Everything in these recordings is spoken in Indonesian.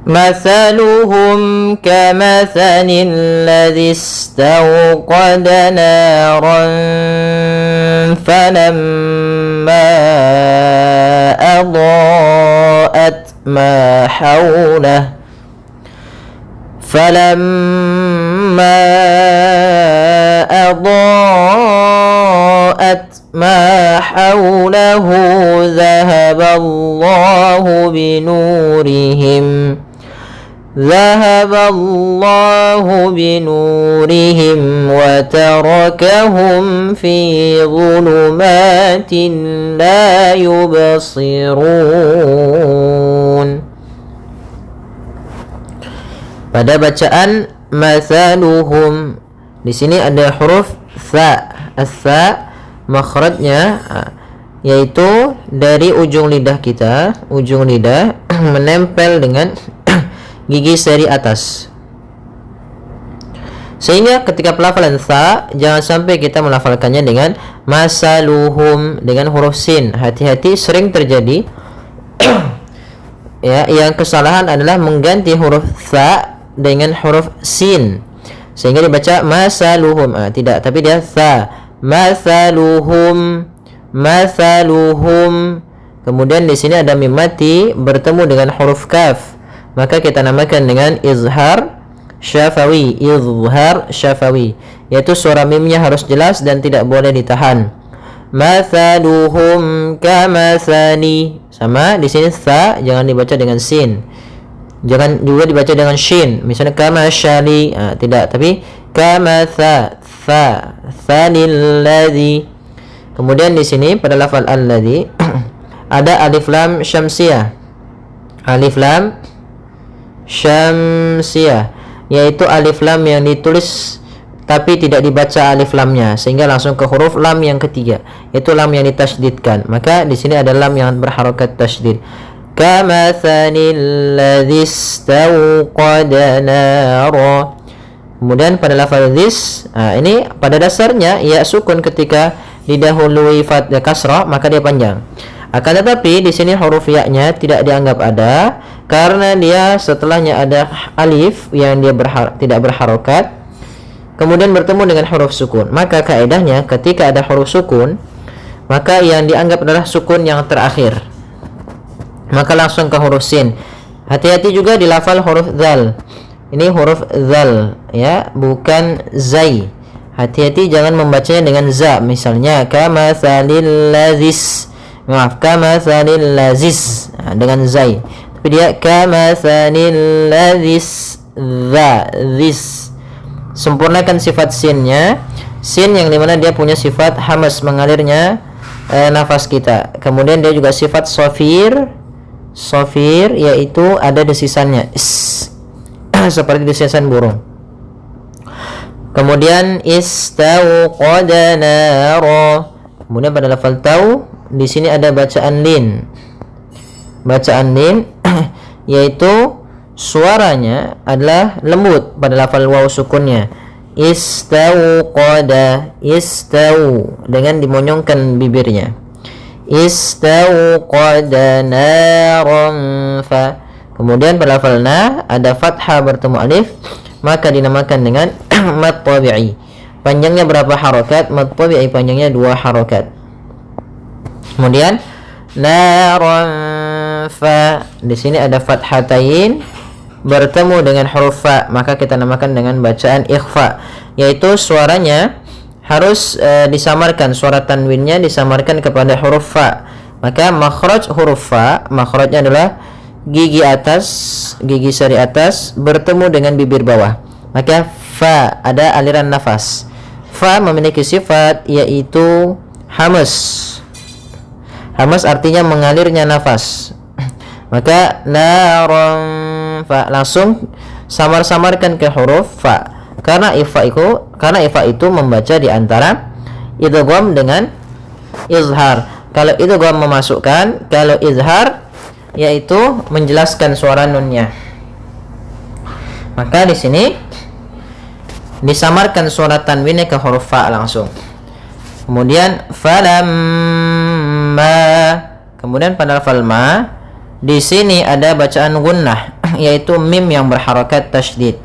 مثلهم كمثل الذي استوقد نارا فلما أضاءت ما حوله ذهب الله بنورهم وتركهم في ظلمات لا يبصرون. Pada bacaan mathaluhum, di sini ada huruf tha. As-tha makhrajnya yaitu dari ujung lidah kita, ujung lidah menempel dengan gigi seri atas. Sehingga ketika pelafalan tha, jangan sampai kita melafalkannya dengan masaluhum dengan huruf sin. Hati-hati, sering terjadi ya, yang kesalahan adalah mengganti huruf tha dengan huruf sin sehingga dibaca masaluhum. Tidak, tapi dia tha. Masaluhum, masaluhum. Kemudian di sini ada mim mati bertemu dengan huruf kaf, maka kita namakan dengan izhar syafawi. Izhar syafawi, yaitu suara mimnya harus jelas dan tidak boleh ditahan. Mathaluhum kamathali. Sama di sini tha jangan dibaca dengan sin. Jangan juga dibaca dengan shin. Misalnya kama syali, tidak, tapi kama tha, tha, thanil ladzi. Kemudian di sini pada lafal alladzi ada alif lam syamsiyah. Alif lam syamsiyah, yaitu alif lam yang ditulis tapi tidak dibaca alif lamnya sehingga langsung ke huruf lam yang ketiga, yaitu lam yang ditasydidkan. Maka di sini ada lam yang berharokat tasydid. Kamathalil ladzi istawqada nara. Kemudian pada lafaz this, ini pada dasarnya ya sukun ketika didahului fathah kasrah maka dia panjang. Akan tetapi di sini huruf ya-nya tidak dianggap ada karena dia setelahnya ada alif yang dia tidak berharokat kemudian bertemu dengan huruf sukun. Maka kaedahnya ketika ada huruf sukun maka yang dianggap adalah sukun yang terakhir, maka langsung ke huruf sin. Hati-hati juga di lafal huruf zal. Ini huruf zal ya, bukan zai. Hati-hati jangan membacanya dengan za. Misalnya kamathalil ladzis, maaf, kamathalil lazis dengan zai. Tapi dia kamathalil ladzis za, this. Sempurnakan sifat sinnya. Sin yang dimana dia punya sifat hamas, mengalirnya nafas kita. Kemudian dia juga sifat sofir, sofir yaitu ada desisannya seperti desisan burung. Kemudian istawqada nara. Kemudian pada lafal tau di sini ada bacaan lin. Bacaan lin yaitu suaranya adalah lembut pada lafal waw sukunnya. Istawqada, istau dengan dimonyongkan bibirnya. Istawqada naran fa. Kemudian pada lafal na ada fathah bertemu alif, maka dinamakan dengan mad tabi'i. Panjangnya berapa harokat? Mad tabi'i panjangnya 2 harokat. Kemudian naran fa, di sini ada fathatain bertemu dengan huruf fa, maka kita namakan dengan bacaan ikhfa, yaitu suaranya harus disamarkan, suara tanwinnya disamarkan kepada huruf fa. Maka makhraj huruf fa, makhrajnya adalah gigi atas, gigi seri atas bertemu dengan bibir bawah. Maka fa ada aliran nafas. Fa memiliki sifat yaitu hamas. Hamas artinya mengalirnya nafas. Maka naran fa langsung samar-samarkan ke huruf fa. Karena ifa itu membaca di antara idgham dengan izhar. Kalau idgham memasukkan, kalau izhar yaitu menjelaskan suara nunnya. Maka di sini disamarkan suara tanwinnya ke huruf fa langsung. Kemudian falamma. Kemudian pada lafal ma di sini ada bacaan gunnah. yaitu mim yang berharokat tasydid.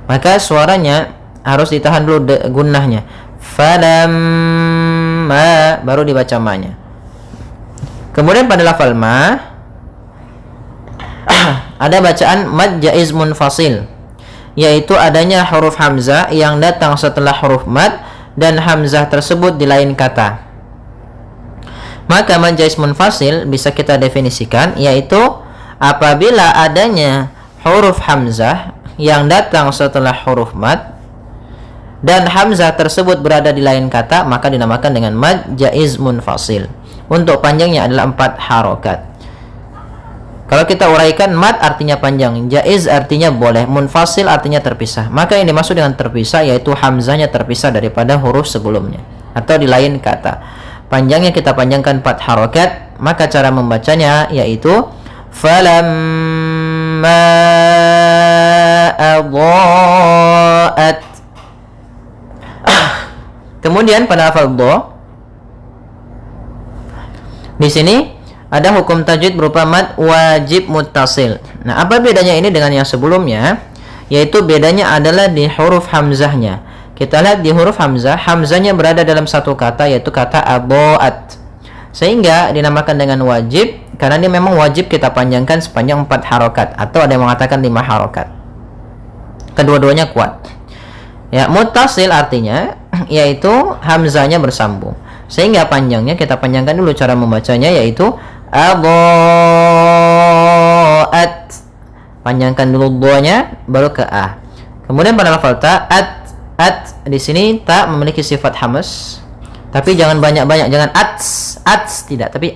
Maka suaranya harus ditahan dulu gunnahnya. Falamma, baru dibaca ma-nya. Kemudian pada lafal ma ada bacaan mad jaiz munfasil, yaitu adanya huruf hamzah yang datang setelah huruf mad dan hamzah tersebut di lain kata. Maka mad jaiz munfasil bisa kita definisikan yaitu apabila adanya huruf hamzah yang datang setelah huruf mad dan hamzah tersebut berada di lain kata, maka dinamakan dengan mad jaiz munfasil. Untuk panjangnya adalah 4 harokat. Kalau kita uraikan, mad artinya panjang, jaiz artinya boleh, munfasil artinya terpisah. Maka yang dimaksud dengan terpisah yaitu hamzahnya terpisah daripada huruf sebelumnya atau di lain kata. Panjangnya kita panjangkan 4 harokat. Maka cara membacanya yaitu falamma adha'at. Kemudian pada lafal dha, di sini ada hukum tajwid berupa mad wajib muttasil. Nah, apa bedanya ini dengan yang sebelumnya? Yaitu bedanya adalah di huruf hamzahnya. Kita lihat di huruf hamzah, hamzahnya berada dalam satu kata yaitu kata adha'at. Sehingga dinamakan dengan wajib karena ini memang wajib kita panjangkan sepanjang 4 harokat atau ada yang mengatakan 5 harokat. Kedua-duanya kuat. Ya, muttasil artinya yaitu hamzahnya bersambung. Sehingga panjangnya kita panjangkan dulu cara membacanya yaitu adha'at. Panjangkan dulu dha-nya baru ke a. Kemudian pada lafal ta at di sini ta memiliki sifat hamas. Tapi jangan banyak-banyak, jangan ats tidak, tapi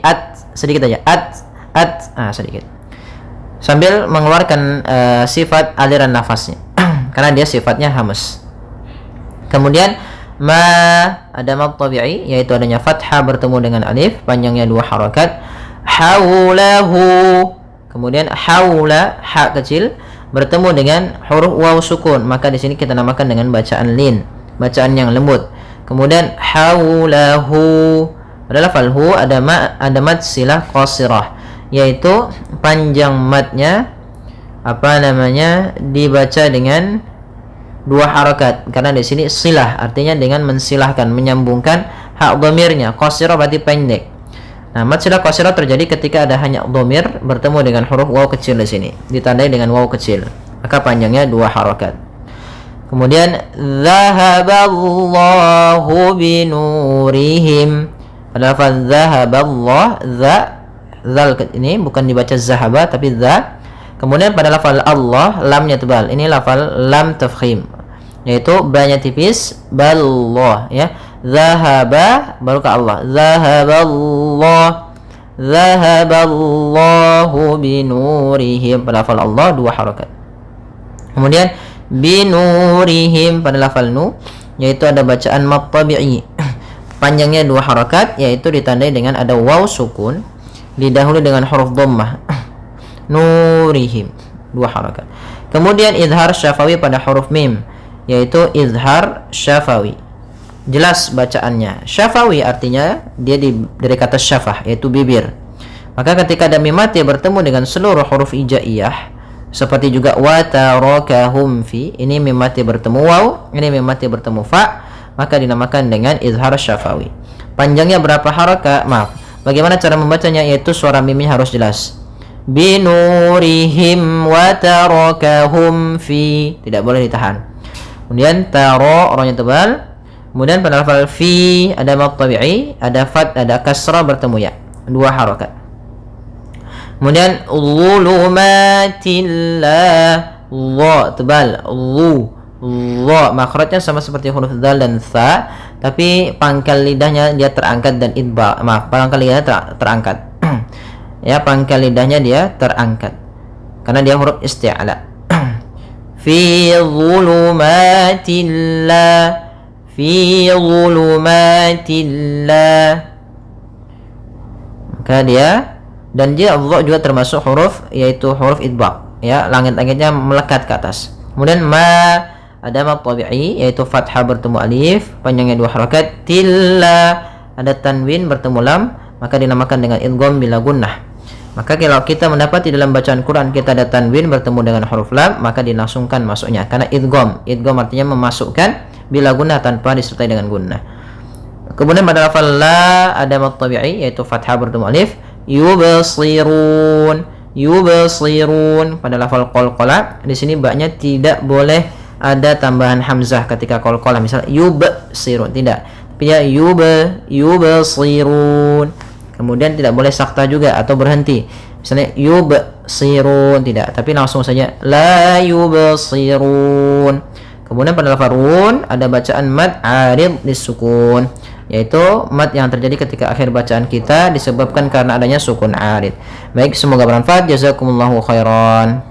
sedikit aja. Sedikit. Sambil mengeluarkan sifat aliran nafasnya. Karena dia sifatnya hamas. Kemudian ma ada mad tabi'i yaitu adanya fathah bertemu dengan alif, panjangnya 2 harokat. Haulahu, kemudian haula ha kecil bertemu dengan huruf waw sukun, maka di sini kita namakan dengan bacaan lin, bacaan yang lembut. Kemudian haulahu pada lafal hu ada mad silah qasirah yaitu panjang madnya dibaca dengan 2 harokat karena di sini silah artinya dengan mensilahkan, menyambungkan hak dhamirnya. Qasirah berarti pendek. Nah, mad silah qasirah terjadi ketika ada hanya dhamir bertemu dengan huruf waw kecil di sini, ditandai dengan waw kecil. Maka panjangnya 2 harokat. Kemudian zahaballahu binurihim. Pada lafaz zahaballah, zal ini bukan dibaca zahaba tapi za. Kemudian pada lafal Allah, lamnya tebal. Ini lafal lam tafkhim, yaitu ba-nya tipis, ballah ya. Zahaba baru ke Allah. Zahaballahu binurihim. Pada lafal Allah 2 harokat. Kemudian binurihim pada lafal nu yaitu ada bacaan mad tabi'i. Panjangnya 2 harokat yaitu ditandai dengan ada waw sukun didahului dengan huruf dhammah. Nurihim 2 harokat. Kemudian izhar syafawi pada huruf mim yaitu izhar syafawi. Jelas bacaannya. Syafawi artinya dia dari kata syafah yaitu bibir. Maka ketika ada mim mati bertemu dengan seluruh huruf hijaiyah seperti juga wa tarakahum fi, ini mim mati bertemu waw, ini mim mati bertemu fa, maka dinamakan dengan izhar syafawi. Panjangnya berapa harokat? Bagaimana cara membacanya? Yaitu suara mimnya harus jelas. Binurihim wa tarakahum fi, tidak boleh ditahan. Kemudian taro orangnya tebal. Kemudian pada lafal fi ada mad tabi'i, ada fat, ada kasrah bertemu ya, 2 harokat. Kemudian zulumatillah, dha tebal, dha makhrajnya sama seperti huruf dzal dan tha, tapi pangkal lidahnya dia terangkat dan pangkal lidahnya terangkat. Ya, pangkal lidahnya dia terangkat karena dia huruf isti'ala. Fi zulumatillah, maka dia dan dia Allah juga termasuk huruf yaitu huruf idbaq ya, langit-langitnya melekat ke atas. Kemudian ma ada mad tabi'i yaitu fathah bertemu alif, panjangnya 2 harokat. Tilla ada tanwin bertemu lam, maka dinamakan dengan idgham bila gunnah. Maka kalau kita mendapati dalam bacaan Quran kita ada tanwin bertemu dengan huruf lam, maka dilangsungkan masuknya karena idgham. Idgham artinya memasukkan bila gunnah tanpa disertai dengan gunnah. Kemudian pada lafal la ada mad tabi'i yaitu fathah bertemu alif. Yubsirun, yubsirun. Pada lafal qalqalah di sini ba-nya tidak boleh ada tambahan hamzah ketika qalqalah, misal yubsirun, tidak. Tapi ya yubsirun. Kemudian tidak boleh sakta juga atau berhenti. Misalnya yubsirun, tidak, tapi langsung saja la yubsirun. Kemudian pada lafaz run ada bacaan mad arid disukun, yaitu mad yang terjadi ketika akhir bacaan kita disebabkan karena adanya sukun arid. Baik, semoga bermanfaat. Jazakumullahu khairan.